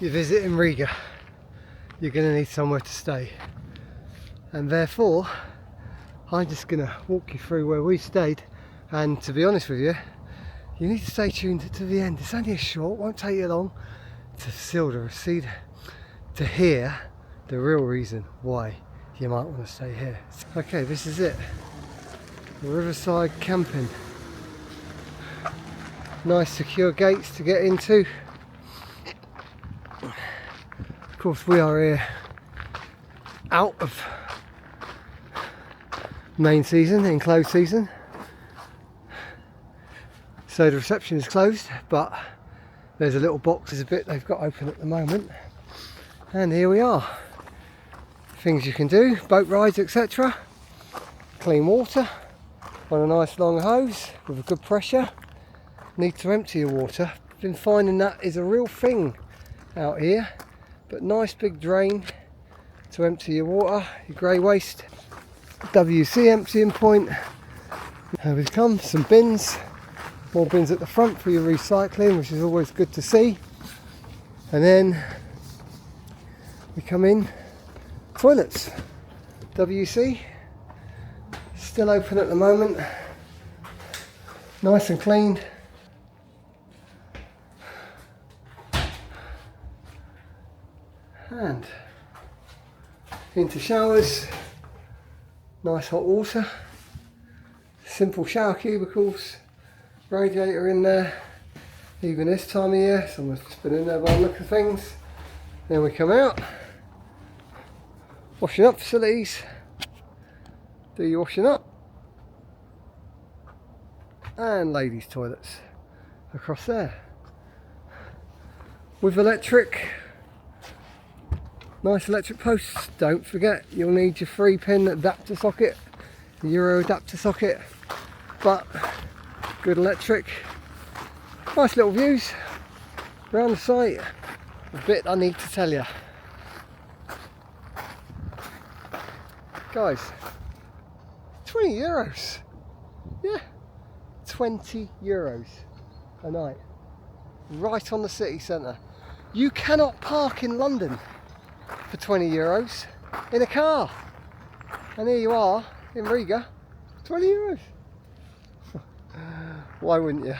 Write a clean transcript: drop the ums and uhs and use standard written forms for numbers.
you're visiting Riga, you're going to need somewhere to stay, and therefore I'm just going to walk you through where we stayed. And to be honest with you, you need to stay tuned to the end. It's only a short, won't take you long to see, to hear the real reason why you might want to stay here. Okay, this is it, Riverside Camping. Nice secure gates to get into. Of course we are here out of main season, in closed season, so the reception is closed, but there's a little box, there's a bit they've got open at the moment, and here we are. Things you can do, boat rides, etc. Clean water on a nice long hose with a good pressure. Need to empty your water. Been finding that is a real thing out here, but nice big drain to empty your water, your grey waste. WC emptying point. Here we come, some bins, more bins at the front for your recycling, which is always good to see. And then we come in, toilets, WC, still open at the moment, nice and clean. And into showers, nice hot water, simple shower cubicles, radiator in there, even this time of year, someone's just been in there by the look of things. Then we come out, washing up facilities, do your washing up, and ladies' toilets across there with electric. Nice electric posts. Don't forget, you'll need your 3-pin adapter socket, Euro adapter socket, but good electric. Nice little views around the site. A bit I need to tell you, guys, 20 euros. Yeah, 20 euros a night, right on the city centre. You cannot park in London for 20 euros in a car, and here you are in Riga, 20 euros. Why wouldn't you?